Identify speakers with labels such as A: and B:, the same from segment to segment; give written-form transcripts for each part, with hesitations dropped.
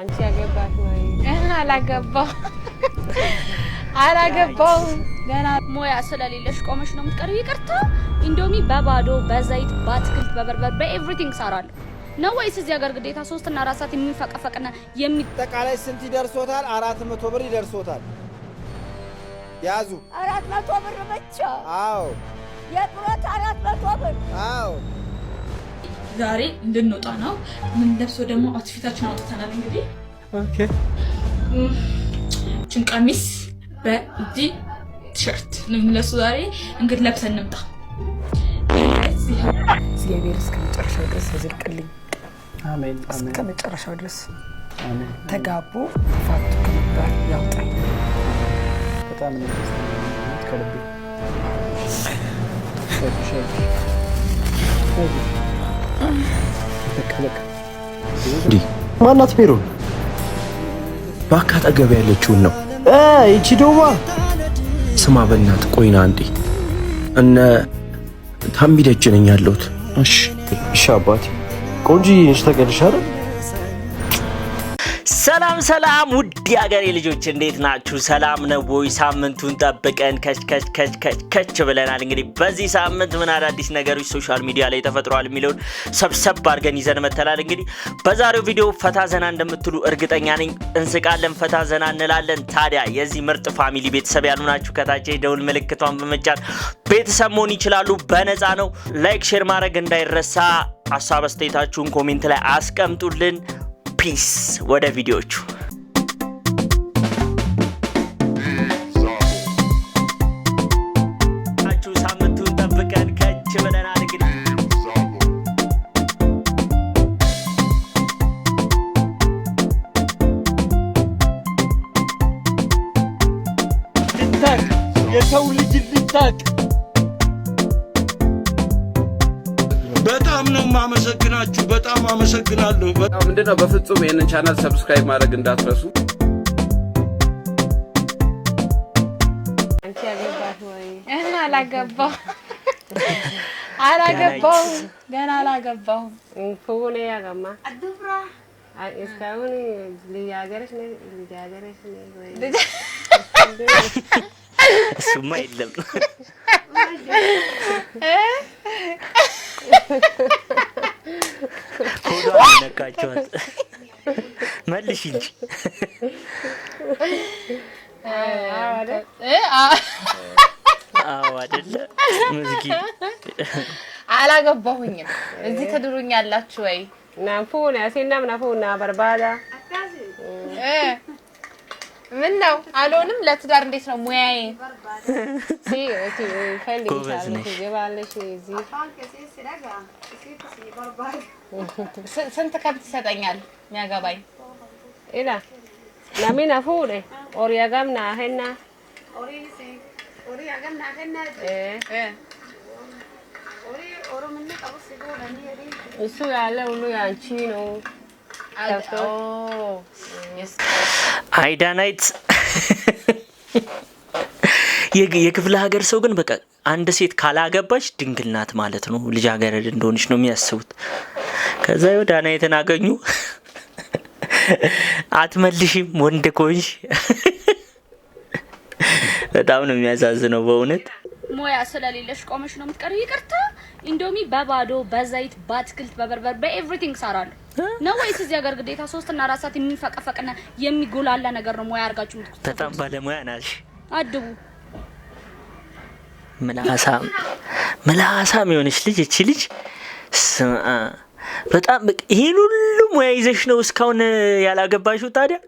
A: አንቺ ያገባሽ ወይ? አላገባው ገና
B: ሞያ ስለሌለሽ ቆመሽ ነው የምትቀርው። ይቅርታ ኢንዶሚ በባዶ በዘይት በአትክልት በበርበሬ በኤቭሪቲንግ ሰራለሁ ነው ወይስ እዚህ ሀገር ግዴታ 3 እና 4 ሰዓት የሚፈቀፈቅና
C: ጠቃላይ ስንት ይደርሶታል? 400 ብር ይደርሶታል። ያዙ
D: 400 ብር ብቻ?
C: አዎ።
D: የጥሮት 400 ብር?
C: አዎ።
E: ዛሬ እንድንወጣ ነው። ምን ለብሶ ደግሞ አውትፊታችን አውጥተናል። እንግዲህ
C: ኦኬ
E: ጭንቀሚስ በእጂ ቲሸርት ነው ለሱ ዛሬ እንግዲህ ለብሰን እንምጣ።
F: እግዚአብሔር እስከ መጨረሻው ድረስ ይዝልቅልኝ።
C: አሜን አሜን።
F: እስከ መጨረሻው ድረስ
C: አሜን።
F: ተጋቡ ፋቱ ከመባል ያውጣኝ።
C: በጣም ነው ደስተኛ ከልቤ
G: ማናት ሜሮን? ባካጠገብ ያለችውን ነው
C: እቺ ዶማ
G: ስማ በእናት ቆይና አንዴ እነ ታምቢደጅ ነኝ ያለሁት። እሺ
C: እሺ አባቴ ቆንጆዬ ነሽ ተገልሽ አይደል?
H: ሰላም ሰላም ውድ ያገሬ ልጆች እንዴት ናችሁ? ሰላም ነው ወይ? ሳምንቱን ጠብቀን ከች ብለናል። እንግዲህ በዚህ ሳምንት ምን አዳዲስ ነገሮች ሶሻል ሚዲያ ላይ ተፈጥሯል የሚለውን ሰብሰብ አድርገን ይዘን መተናል። እንግዲህ በዛሬው ቪዲዮ ፈታ ዘና እንደምትሉ እርግጠኛ ነኝ። እንስቃለን፣ ፈታ ዘና እንላለን። ታዲያ የዚህ ምርጥ ፋሚሊ ቤተሰብ ያሉናችሁ ከታች ደውል ምልክቷን በመጫን ቤተሰብ መሆን ይችላሉ። በነፃ ነው። ላይክ ሼር ማድረግ እንዳይረሳ። ሐሳብ አስተያየታችሁን ኮሜንት ላይ አስቀምጡልን። ፒስ ወደ ቪዲዮቹ ሳምንቱን ጠብቀን ከች ብለናል። እንግዲህ
C: ልታቅ የሰው ልጅ ልታቅ
I: በጣም ነው ማመሰግናችሁ። በጣም አመሰግናለሁ።
J: ምንድነው በፍጹም ይሄንን ቻናል ሰብስክራይብ ማድረግ እንዳትረሱ።
A: አንቺ ያገባሽ ወይ?
B: አላገባው ገና አላገባው
A: ፉኔ ያገማ አዱፍራ እስካሁን ልጃገረሽ ነኝ ወይ?
H: እሱማ የለም። ኮዳ ነካቸዋት መልሽ እንጂ አዎ አይደለ ሙዚቂ
B: አላገባሁኝም። እዚህ ትድሩኛላችሁ ወይ?
A: ናፉና ሲናም ናፉና በርባዳ
B: ምን ነው አልሆንም። ለትዳር እንዴት ነው ሙያዬ? ስንት ከብት ይሰጠኛል የሚያገባኝ?
A: ኢላ ናሚና ፉኔ ኦሪያጋም ናሄና እሱ ያለ ሁሉ ያንቺ ነው።
H: አይዳናይት የክፍለ ሀገር ሰው ግን በቃ አንድ ሴት ካላገባች ድንግል ናት ማለት ነው። ልጃገረድ እንደሆነች ነው የሚያስቡት። ከዛ ዳናይትን አገኙ አትመልሽም ወንድ ኮንሽ። በጣም ነው የሚያሳዝነው በእውነት።
B: ሞያ ስለሌለሽ ቆመሽ ነው የምትቀርው። ይቅርታ ኢንዶሚ በባዶ በዘይት በአትክልት በበርበሬ በኤቭሪቲንግ ሰራለሁ ነው ወይስ እዚህ ሀገር ግዴታ 3 እና 4 ሰዓት የሚፈቀፈቅና የሚጎላላ ነገር ነው ሞያ አርጋችሁ የምትቆጥሩት?
H: በጣም ባለሙያ ናሽ።
B: አድቡ
H: ምላሳም የሆነች ልጅ እቺ ልጅ በጣም ይሄን ሁሉ ሙያ ይዘሽ ነው እስካሁን ያላገባሽው? ታዲያ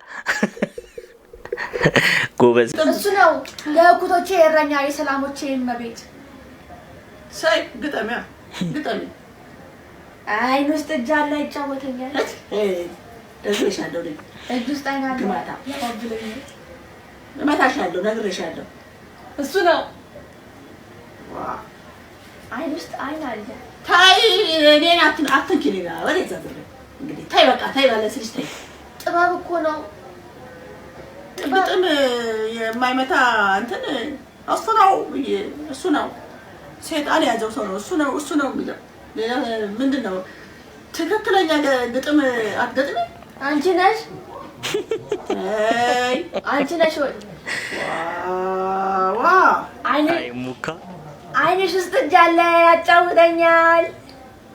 H: ጎበዝ
D: እሱ ነው ለኩቶቼ የረኛ የሰላሞቼ መቤት
E: ሳይ ግጠሚያ ግጠሚ
D: አይን ውስጥ እጅ አለ ይጫወተኛል።
E: ደግሬሻለሁ ልጅ
D: እጅ ውስጥ አይን አለ ማታ ያባብለኝ
E: እመታሻለሁ ነግሬሻለሁ።
D: እሱ ነው አይን ውስጥ አይን አለ።
E: ታይ እኔን አትንኪልኝ ወዴት ዘብረ እንግዲህ ታይ በቃ ታይ ባለስልሽ ታይ።
D: ጥበብ እኮ ነው።
E: ግጥም የማይመታ እንትን እሱ ነው ሰይጣን ያዘው ሰው ነው። እሱ ነው የሚለው ሌላ ምንድነው? ትክክለኛ ግጥም አትገጥሚ
D: አንቺ ነሽ አንቺ ነሽ ወይ?
E: ዋ
H: አይ ሙካ
D: አይንሽ ውስጥ እጅ አለ ያጫውተኛል።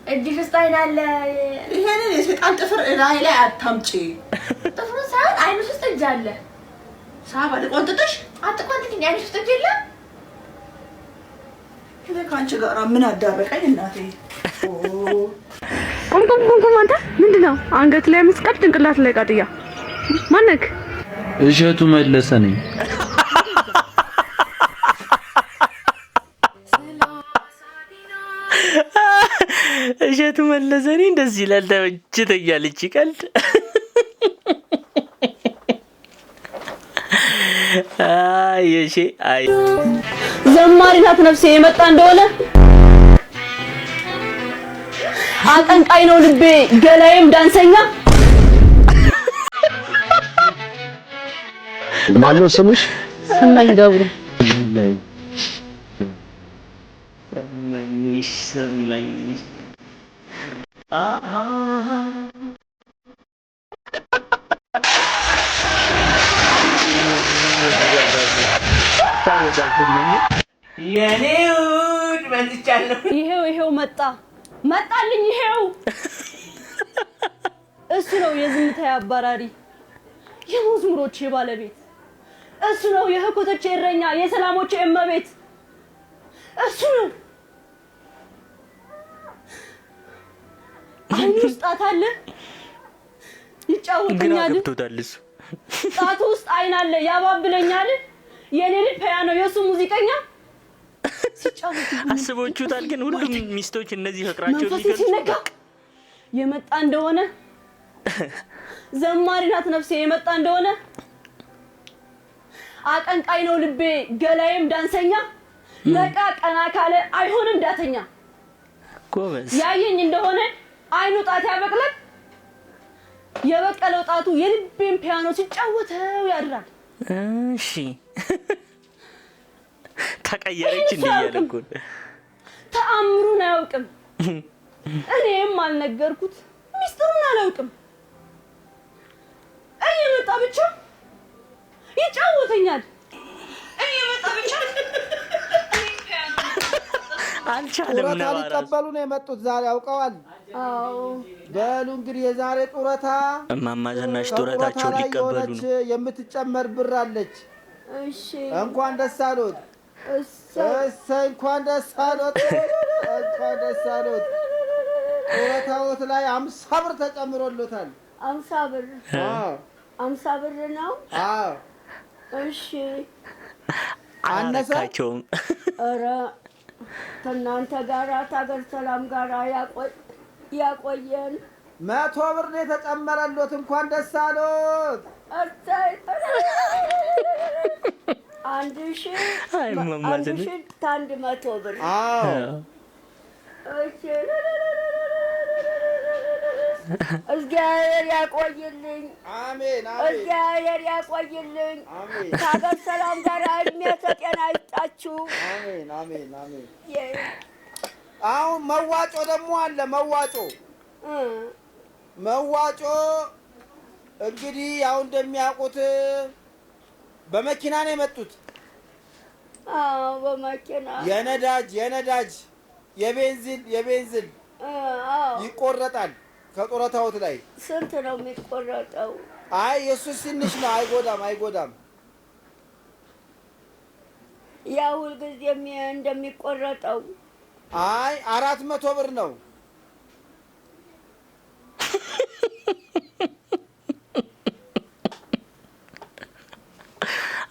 D: እጅሽ ውስጥ አይን አለ።
E: ይሄንን የሰይጣን ጥፍር ላይ አታምጪ።
D: ጥፍሩ ሳይሆን አይንሽ ውስጥ እጅ አለ።
E: ሳባ ለቆንጥጥሽ
D: አትቆንጥጥኝ። አይንሽ ውስጥ እጅ የለም።
E: እኔ ካንቺ ጋር ምን አዳረቀኝ እናቴ?
A: ቆም አንተ ምንድነው? አንገት ላይ መስቀል ጭንቅላት ላይ ቃጥያ ማነክ?
K: እሸቱ መለሰ ነኝ።
H: እሸቱ መለሰ ነኝ። እንደዚህ ይላል። ተመችቶኛል እቺ ቀልድ። አይ እሺ አይ
A: ዘማሪ ናት ነፍሴ የመጣ እንደሆነ አቀንቃይ ነው ልቤ ገላዬም ዳንሰኛ።
C: ማነው ስምሽ?
A: ስመኝ ገብሩ።
H: ሰማኝ የኔ ውድ መጥቻለሁ።
A: ይሄው መጣልኝ። ይሄው እሱ ነው የዝምታዬ አባራሪ፣ የመዝሙሮቼ ባለቤት። እሱ ነው የህኮቶቼ እረኛ፣ የሰላሞቼ እመቤት። እሱ ነው። አይኑ ውስጥ ጣት አለ ይጫወተኛል። ጣቱ ውስጥ አይን አለ ያባብለኛል። የኔ ልጅ ፒያኖ የሱ ሙዚቀኛ ሲጫወት
H: አስቦቹታል። ግን ሁሉም ሚስቶች እነዚህ ፍቅራቸው
A: ሲነካ የመጣ እንደሆነ ዘማሪ ናት ነፍሴ የመጣ እንደሆነ አቀንቃይ ነው ልቤ ገላዬም ዳንሰኛ። ነቃ ቀና ካለ አይሆንም ዳተኛ።
H: ጎበዝ
A: ያየኝ እንደሆነ አይኑ ጣት ያበቅላል። የበቀለው ጣቱ የልቤን ፒያኖ ሲጫወተው ያድራል።
H: እሺ ተቀየረች እንደያለኩ
A: ተአምሩን አያውቅም። እኔም አልነገርኩት ሚስጥሩን አላውቅም። እየመጣ ብቻ ይጫወተኛል። እየመጣ ብቻ
H: አልቻለም።
C: ጡረታ ሊቀበሉ ነው የመጡት ዛሬ አውቀዋል።
A: አዎ
C: በሉ እንግዲህ የዛሬ ጡረታ
H: እማማ ዝናሽ ጡረታቸውን ሊቀበሉ ነው።
C: የምትጨመር ብር አለች።
A: እሺ
C: እንኳን ደስ አሎት። እሰይ እንኳን ደስ አሎት። እንኳን ደስ አሎት። ጡረታዎት ላይ 50 ብር ተጨምሮሎታል።
A: 50 ብር?
C: አዎ
A: 50 ብር ነው።
C: አዎ
A: እሺ
H: አነሳቸውም።
A: ኧረ ከእናንተ ጋራ ታገር ሰላም ጋራ ያቆየን።
C: 100 ብር ነው የተጨመረሎት። እንኳን ደስ አሎት።
A: እሰይ 1,100 ብር።
C: አዎ
A: እሺ እግዚአብሔር ያቆይልኝ።
C: አሜን አሜን።
A: እግዚአብሔር ያቆይልኝ።
C: አሜን።
A: ታገር ሰላም ጋር እድሜ ጤና ይስጣችሁ።
C: አሜን አሜን አሜን። አሁን መዋጮ ደግሞ አለ። መዋጮ እንግዲህ ያው እንደሚያውቁት በመኪና ነው የመጡት።
A: አዎ በመኪና
C: የነዳጅ የቤንዚን ይቆረጣል ከጡረታዎት ላይ።
A: ስንት ነው የሚቆረጠው?
C: አይ የሱስ ትንሽ ነው። አይጎዳም።
A: ያ ሁልጊዜ እንደሚቆረጠው?
C: አይ 400 ብር ነው።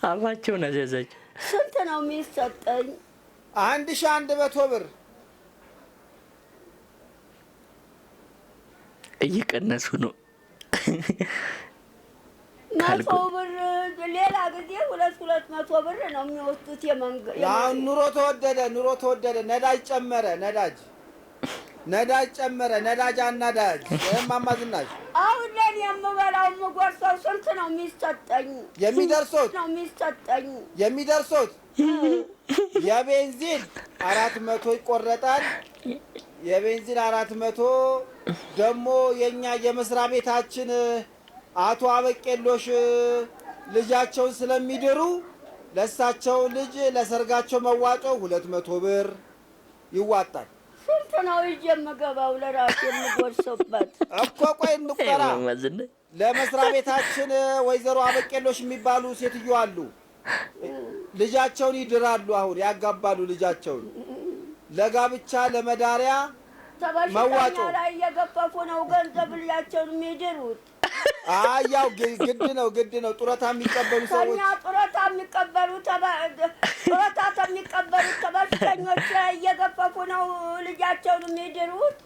H: አባቸውን አዘዛቸው።
A: ስንት ነው የሚሰጠኝ?
C: 1100 ብር።
H: እየቀነሱ ነው።
A: 100 ብር ሌላ ጊዜ 200 ብር ነው የሚወስዱት።
C: አሁን ኑሮ ተወደደ። ነዳጅ ጨመረ። ነዳጅ አናዳጅ። እማማ ዝናሽ
A: አሁን ለኔ የምበላው የምጎርሰው ስንት ነው የሚሰጠኝ?
C: የሚደርሶት የቤንዚን 400 ይቆረጣል። የቤንዚን 400 ደግሞ የኛ የመስሪያ ቤታችን አቶ አበቄሎሽ ልጃቸውን ስለሚድሩ ለሳቸው ልጅ ለሰርጋቸው መዋጮ 200 ብር ይዋጣል።
A: ስንት ነው የምገባው ለራሴ የምጎርሰበት?
C: እኮ ቆይ እንቁጠራ። ለመስሪያ ቤታችን ወይዘሮ አበቄሎሽ የሚባሉ ሴትዮ አሉ። ልጃቸውን ይድራሉ። አሁን ያጋባሉ ልጃቸውን ለጋብቻ ለመዳሪያ መዋጮ
A: ላይ እየገፈፉ ነው ገንዘብ ልጃቸውን የሚድሩት።
C: ያው ግድ ነው። ጡረታ የሚቀበሉ ሰዎች
A: ጡረታ የሚቀበሉት ተበሽተኞች ላይ እየገፈፉ ነው ልጃቸውን የሚድሩት።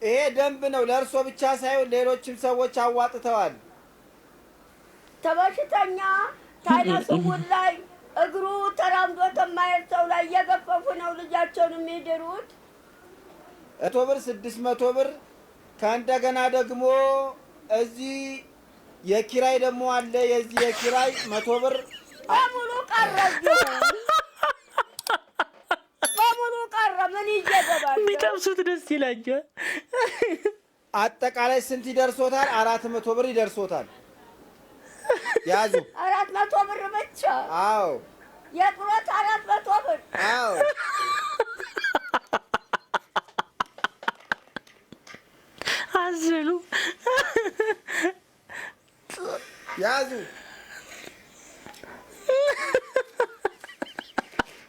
C: ይሄ ደንብ ነው። ለእርሶ ብቻ ሳይሆን ሌሎችም ሰዎች አዋጥተዋል።
A: ተበሽተኛ ታይነ ስውር ላይ እግሩ ተራምዶ ተማየት ሰው ላይ እየገፈፉ ነው ልጃቸውን የሚድሩት።
C: 100 ብር 600 ብር ከእንደገና ደግሞ እዚህ የኪራይ ደግሞ አለ። የዚህ የኪራይ 100 ብር
A: በሙሉ ቀረ። ምን ይጀደባል?
H: ቢጠብሱት ደስ ይላኛል።
C: አጠቃላይ ስንት ይደርሶታል? 400 ብር ይደርሶታል። ያዙ
A: 400 ብር ብቻ።
C: አዎ
A: የጡረታ 400 ብር።
C: አዎ
H: አዝሉ
C: ያዙ።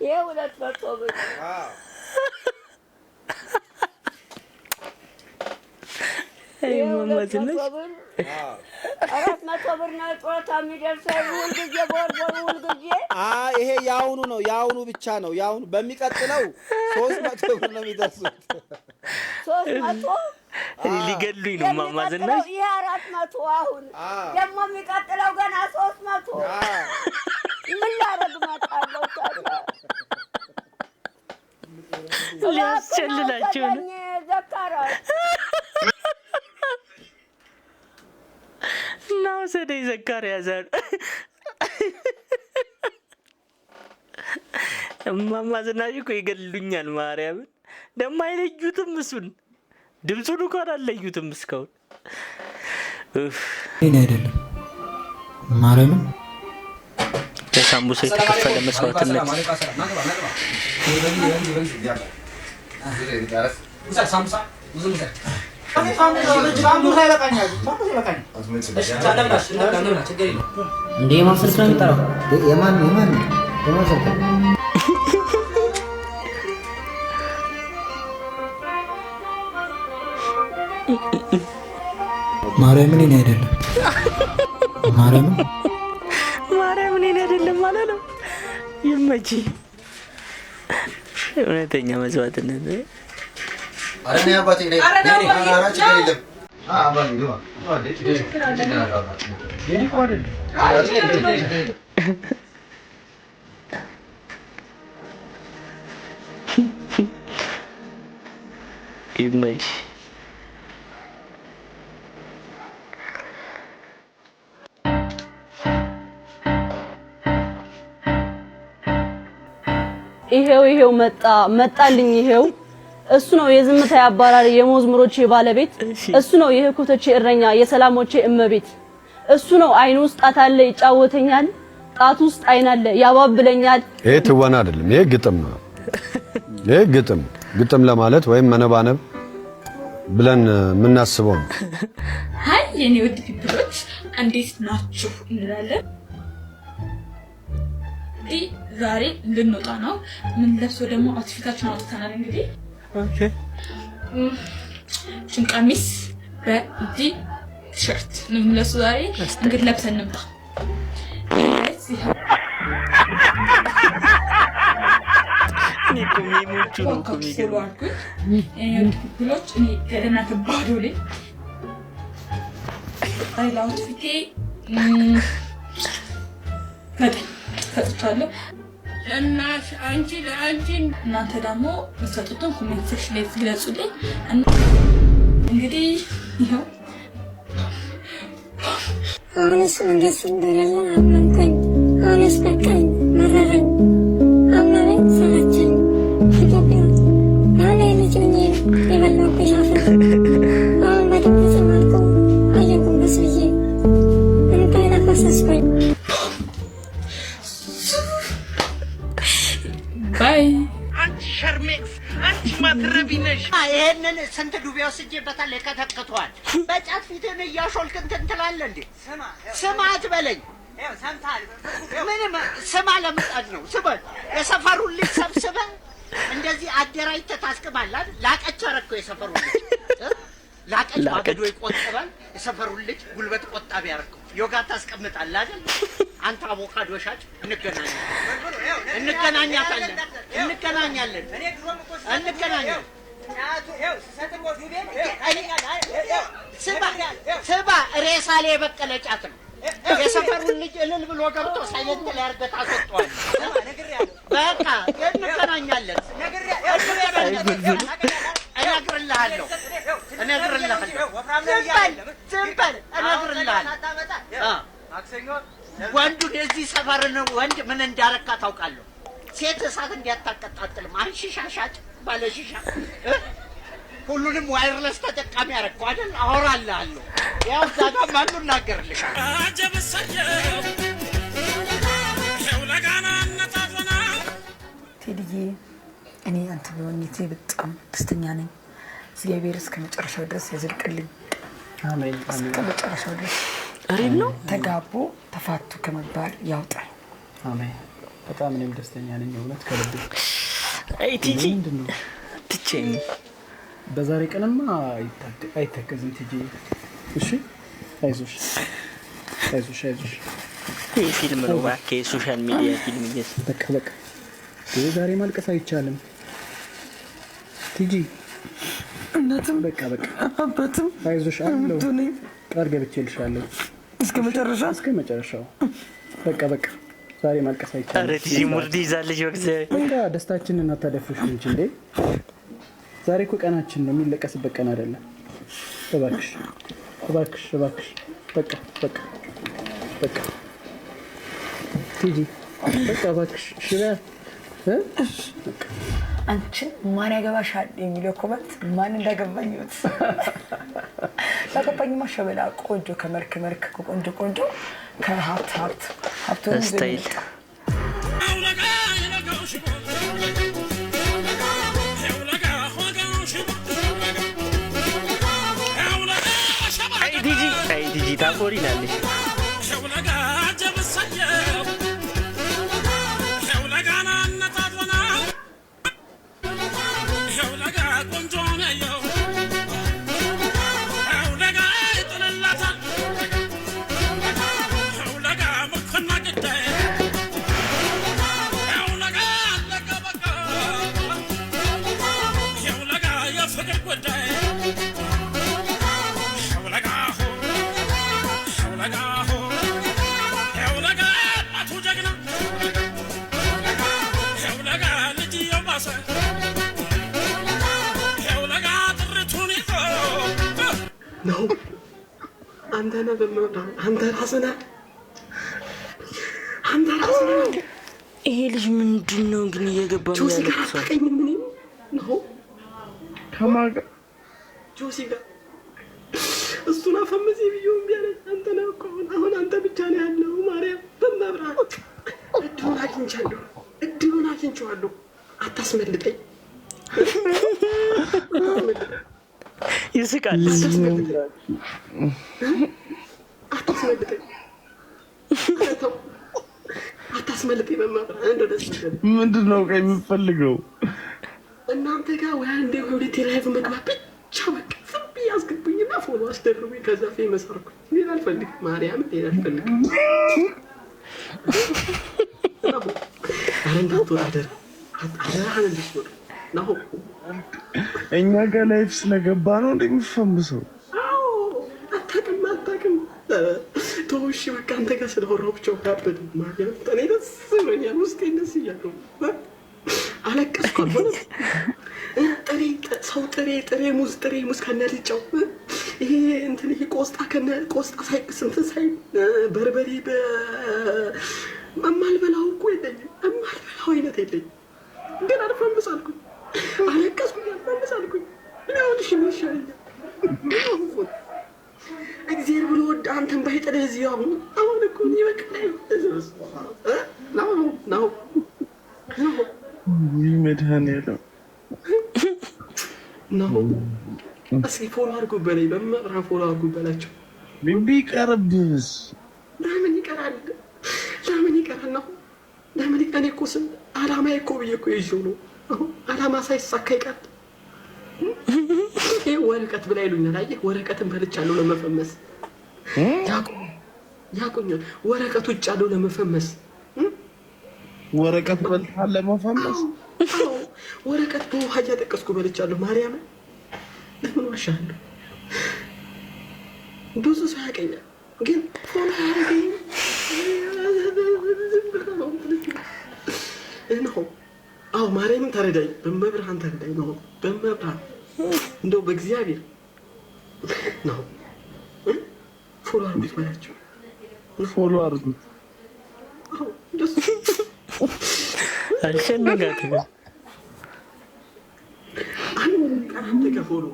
A: ይሄ 200 ብር።
C: አዎ
H: አይ ማማዝነሽ
A: 400 ብር ነው ጡረታ የሚደርሰው ሁልጊዜ በወር ሁልጊዜ።
C: ይሄ ያውኑ ነው። ያውኑ ብቻ ነው። ያውኑ በሚቀጥለው 300 ብር ነው የሚደርሱት።
A: 300
H: ሊገሉኝ ነው ማማዝነሽ።
A: ይሄ 400 አሁን ደግሞ የሚቀጥለው ገና 300። ምን ላደርግ እመጣለሁ ታዲያ?
H: ሊያስጨልላቸው ነው።
A: ዘካራስ
H: ነው ሰደይ ዘካርያስ ማማዝናሽ እኮ ይገሉኛል። ማርያምን ደግሞ አይለዩትም። እሱን ድምፁን እንኳን አልለዩትም እስካሁን።
L: እኔ አይደለም ማርያምን
H: ለሳምቡሳ የተከፈለ መስዋዕትነት
L: እንዴ የማን ስልክ ነው የሚጠራው? የማን ስልክ? ማርያምን እኔ አይደለም
H: ማርያምን እኔ አይደለም አላለም። ይመጪ እውነተኛ መስዋዕትነት
M: አረኛ አባቴ ነኝ። አራጭ አይደለም።
H: ይመጪ
A: ይሄው መጣልኝ። ይሄው እሱ ነው የዝምታ ያባራሪ የመዝሙሮቼ ባለቤት። እሱ ነው የህኩቶቼ እረኛ የሰላሞቼ እመቤት። እሱ ነው አይኑ ውስጥ ጣት አለ ይጫወተኛል፣ ጣት ውስጥ አይን አለ ያባብለኛል።
N: ይሄ ትወና አይደለም፣ ይሄ ግጥም ነው። ይሄ ግጥም ለማለት ወይም መነባነብ ብለን የምናስበው ነው።
O: ሃይ የኔ ውድ ፒፕሎች እንዴት ናችሁ እንላለን። ዛሬ ልንወጣ ነው። ምን ለብሶ ደግሞ አውትፊታችን አውጥተናል። እንግዲህ
H: ኦኬ
O: ቀሚስ በዲ ቲሸርት ነው ለብሶ ዛሬ እንግዲህ ለብሰን እንምጣ። ፒፕሎች እኔ ከእናንተ ባዶ ላይ አውትፊቴ ሰጥቻለሁ እና አንቺ ለአንቺ እናንተ ደግሞ የምትሰጡትን ኮሜንት ሴክሽን ላይ ግለጹልኝ። እንግዲህ ይኸው
P: አሁንስ እንደሱ እንደሌለ አመንኩኝ። አሁንስ በቃኝ፣ መረረኝ፣ አመመኝ፣ ሰለቸኝ። ኢትዮጵያ ያለ ልጅ ነኝ የበላሁብሽ አፈር። አሁን በድብፅ መልኩ አየኩን በስ ብዬ
Q: ይኸውልሽ ይሄንን ስንት ዱቤ ወስጄበታል ከተክቷል በጫት ፊትን እያሾልክ እንትን ትላለህ እንዴ ስማ አትበለኝ ምንም ስማ ለምጣድ ነው ስማ የሰፈሩን ልጅ ሰብስበህ እንደዚህ አደራጅተህ ታስቀማለህ አይደል ላቀች አደረከው የሰፈሩን ልጅ ላቀች ባገዶ ይቆጥባል የሰፈሩን ልጅ ጉልበት ቆጣቢ ያደረከው ዮጋ ታስቀምጣለህ አይደል አንተ አቮካዶ ሻጭ እንገናኛለን ስባ ሬሳ ላይ የበቀለ ጫት ነው የሰፈሩን ልጅ እልል ብሎ ገብቶ ሳይለንት ላይ አድርገህ ታስወጣዋለህ በቃ እንገናኛለን እነግርልሃለሁ ዝም በል እነግርልሃለሁ ወንዱን የዚህ ሰፈርን ወንድ ምን እንዳረካ ታውቃለሁ ሴት እሳት እንዲያታቀጣጥልም አንሺሻ ሻጭ ባለሺሻ ሁሉንም ዋይርለስ ተጠቃሚ ያረከው አይደል አወራልሃለሁ ያው ዛጋ ማን እናገርልሻል
F: ቴዲዬ እኔ አንተ በወኔቴ በጣም ደስተኛ ነኝ እግዚአብሔር እስከ መጨረሻው ድረስ ያዝልቅልኝ አሜን እስከ መጨረሻው ድረስ አሬን ነው ተጋቡ ተፋቱ ከመባል ያውጣል አሜን በጣም እኔም ደስተኛ ነኝ እውነት ከልብ
H: አይ ቲጂ ምንድነው ትቼኝ
R: በዛሬ ቀንማ አይተከዝም ቲጂ እሺ አይዞሽ
H: ይሄ ፊልም ነው ባከ ሶሻል ሚዲያ ፊልም ይስ
R: በቃ ዛሬ ማልቀስ አይቻልም ቲጂ እናትም በቃ አባትም አይዞሽ አለው ቃል ገብቼልሻለሁ እስከ መጨረሻው በቃ ዛሬ ማልቀስ አይቻልም
H: አረ ቲጂ ሙርዲ ይዛልሽ ወግዘይ
R: በቃ ደስታችንን አታደፍሽ እንጂ እንዴ ዛሬ እኮ ቀናችን ነው የሚለቀስበት ቀን አይደለም እባክሽ በቃ ቲጂ በቃ እባክሽ ሽራ
F: አንቺን ማን ያገባሻል የሚለው ኮመንት ማን እንዳገባኝ ነው ታቀባኝማ ሸበላ ቆንጆ ከመልክ ቆንጆ ከሀብት
H: ስታይል አይ ዲጂ ታቆሪናለሽ
R: ነው አንተ ራስህ
H: ይሄ ልጅ ምንድነው ግን እየገባን ያለው
R: ነው ከማጋ ጆሲ ጋር እሱን አፈመዚ ቢዩም ቢያለ አንተ ነው እኮ አሁን አንተ ብቻ ነው ያለው ማርያም በመብራት እድሉን አግኝቻለሁ አታስመልጠኝ
H: ይስቃል
R: አታስመልጠኝ በመብራት እንደደስ
K: ምንድነው የምፈልገው
R: እናንተ ጋር ወይ አንዴ ሁለቴ ላይቭ መግባት ብቻ በቃ ዝም ያስገቡኝና ፎሎ አስደርጉኝ ከዛ ፌመስ አርኩ ሌላ አልፈልግም ማርያም ሌላ አልፈልግም አረንዳቱ አደረ አደረሃንልሽ ነው
K: እኛ ጋር ላይፍ ስለገባ ነው እንደሚፈምሰው
R: አዎ አታውቅም ተውሽ በቃ አንተ ጋር ስለሆነው ብቻ ካበደ ማርያም እኔ ደስ ብሎኛል ውስጤ ደስ እያለው አለቀስኩ አልሆነም ጥሬ ሙዝ ከነልጫው ይሄ እንትን ይሄ ቆስጣ ሳይ በርበሬ በማልበላው እኮ የለኝም የማልበላው አይነት የለኝም ግን አልፈምስ አልኩኝ አለቀስኩኝ አልፈምስ አልኩኝ ምን አሁን እሺ ምን ይሻለኛል እግዚአብሔር ብሎ ወደ አንተን ባይጠለህ እዚህ አሁን እኮ ይበቃል ነው
K: መድኃኒዓለም
R: ነው እስኪ ፎሎ አድርጉ በለኝ። በመብራን ፎሎ አድርጉ በላቸው።
K: ቢቀርብስ
R: ለምን ይቀራል? ለምን ይቀራል ነው? ለምን እኔ እኮ ስም አላማዬ እኮ ብዬ እኮ ይዤው ነው። አላማ ሳይሳካ ይቀር። ይሄ ወረቀት ብላ ይሉኛል። አየህ ወረቀትን በልቻለሁ ለመፈመስ ያቁኛል። ወረቀቱ ጫለው ለመፈመስ
K: ወረቀት በልታል ለመፈመስ
R: ወረቀት በውሃ እያጠቀስኩ በልቻለሁ። ማርያም ለምን ዋሻለሁ? ብዙ ሰው ያቀኛል ግን ፎሎ ያደርገኝ ነው። አዎ ማርያምን ተረዳኝ፣ በመብርሃን ተረዳኝ ነው። በመብርሃን እንደው በእግዚአብሔር ነው። ፎሎ አድርጉት በላቸው።
K: ፎሎ አድርጉት።
H: አልሸነጋትም
R: አንተ ከፎሎ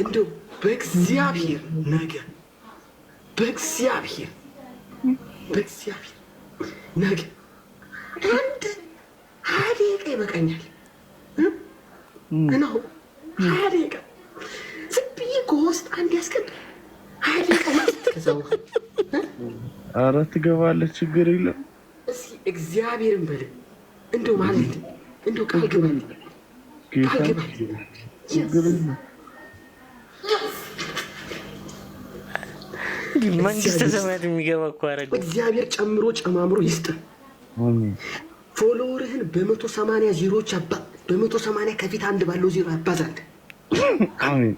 R: እንደው በእግዚአብሔር ነገር በእግዚአብሔር ነገ አንድ 20 ደቂቃ ይበቃኛል። እናው 20 ደቂቃ ዝም ብዬ ከውስጥ አንድ ያስቀድ 20 ደቂቃ ማለት ከዛው
K: ኧረ ትገባለች፣ ችግር የለም።
R: እስኪ እግዚአብሔርን በል እንደው ማለት እንደው ቃል ግባልኝ፣ ቃል ግባልኝ።
K: ችግር የለም።
H: መንግስተ ሰማያት የሚገባ እኮ አደረገ።
R: እግዚአብሔር ጨምሮ ጨማምሮ ይስጥ። ፎሎወርህን በ180 ዜሮች በ180 ከፊት አንድ ባለው ዜሮ ያባዛል።
K: አሜን።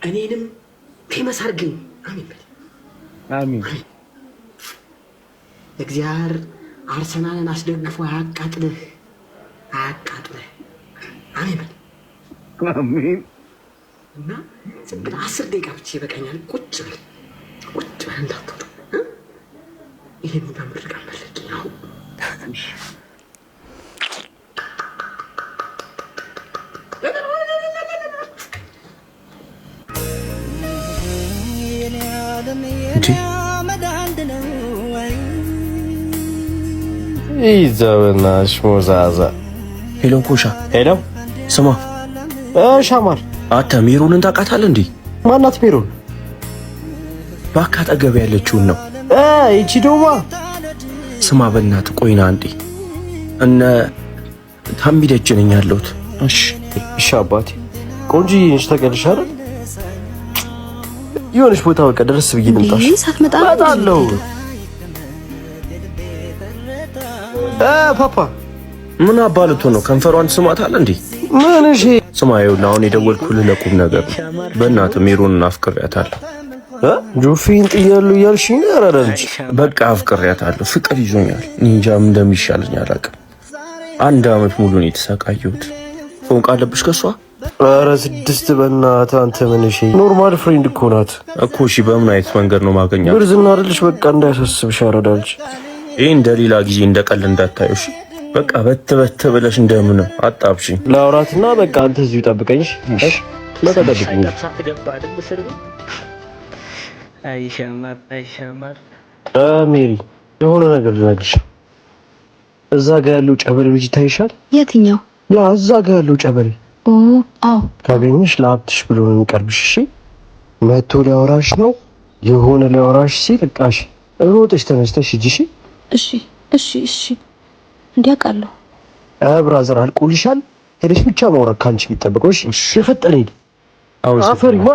R: እኔንም ፌመስ አድርገኝ። አሜን በል።
K: አሜን።
R: እግዚአብሔር አርሰናልን አስደግፎ አያቃጥልህ። አሜን በል።
K: አሜን።
R: እና ዝም ብለህ 10 ደቂቃ ብቻ ይበቃኛል። ቁጭ በል እንዳትወጡ። ይሄን በምርቃ መለቂ ነው።
S: ይዘውናሽ ሞዛዛ
G: ሄሎ ኮሻ፣
S: ሄሎ
G: ስማ
S: ሻማር
G: አንተ ሜሮንን ታውቃታለህ እንዴ?
S: ማናት ሜሮን?
G: ባካ አጠገብ ያለችውን ነው።
S: ይቺ ዶማ
G: ስማ በእናትህ ቆይና አንዴ እነ ታምቢ ደጅ ነኝ ያለሁት።
S: እሺ አባቴ። ቆንጆዬ ነሽ ታውቂያለሽ አይደል? የሆነች ቦታ በቃ ድረስ ብዬ ልምጣሽ። እመጣለሁ። ፓፓ
G: ምን አባልቶ ነው? ከንፈሯን ስማታል እንዴ?
S: ምን? እሺ
G: ስማ፣ ይኸውልህ አሁን የደወልኩልህ ለቁም ነገር ነው። በእናትህ ሜሮንን አፍቅሬያታለሁ።
S: ጆፊን ጥያለሁ እያልሽኝ አራዳልሽ?
G: በቃ አፍቅሬያታለሁ። ፍቅር ይዞኛል። እንጃ ምን እንደሚሻለኝ አላውቅም። 1 ዓመት ሙሉ ነው የተሰቃየሁት። ፎንቃ አለብሽ ከሷ?
S: ኧረ 6 በእናትህ አንተ ምን? እሺ ኖርማል ፍሬንድ እኮ ናት
G: እኮ። እሺ በምን አይነት መንገድ ነው ማገኛት?
S: ብርዝና አይደልሽ? በቃ እንዳያሳስብሽ አራዳልሽ።
G: ይሄ እንደሌላ ጊዜ እንደቀል እንዳታየው እሺ? በቃ በት ብለሽ እንደምን አጣብሽኝ።
S: ላውራትና በቃ አንተ እዚሁ ጠብቀኝ። እሺ ለተጠብቀኝ።
H: አይሸማር
S: ሜሪ የሆነ ነገር ልነግርሽ። እዛ ጋር ያለው ጨበሬ ልጅ ታይሻል?
A: የትኛው?
S: ያ እዛ ጋር ያለው ጨበሬ።
A: አዎ
S: ካገኘሽ ለሀብትሽ ብሎ ነው የሚቀርብሽ። እሺ መቶ ሊያወራሽ ነው። የሆነ ሊያወራሽ ሲል እቃሽ ሮጠሽ ተነስተሽ ሂጂ።
A: እሺ እንዲያውቃለሁ።
S: ብራዘር አልቆልሻል። ሄደሽ ብቻ ማውራት ካንቺ የሚጠበቀው። እሺ የፈጠነ ሂድ። አፈሪማ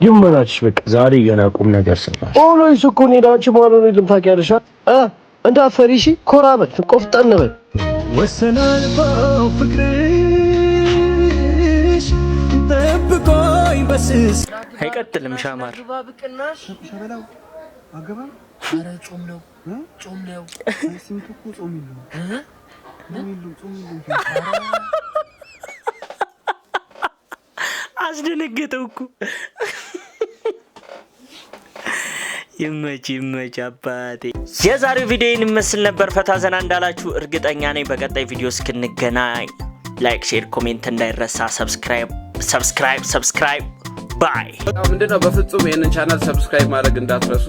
S: ይመናች። በቃ
G: ዛሬ ገና ቁም ነገር ሰማሽ።
S: ኦሎይስ እኮ ነው ዳንቺ ማለት ነው። ልም ታውቂያለሽ እንዳፈሪ። እሺ ኮራ በል፣ ቆፍጠን በል።
T: ወሰናል ፍቅርሽ ጠብቆኝ በስስ
H: አይቀጥልም። ሻማር
L: ኧረ ጾም ነው።
H: አስደነገጠው እኮ። ይመች አባቴ። የዛሬው ቪዲዮ ይመስል ነበር። ፈታ ዘና እንዳላችሁ እርግጠኛ ነኝ። በቀጣይ ቪዲዮ እስክንገናኝ ላይክ፣ ሼር፣ ኮሜንት እንዳይረሳ። ሰብስክራይብ ባይ።
J: ምንድነው? በፍጹም ይሄንን ቻናል ሰብስክራይብ ማድረግ እንዳትረሱ።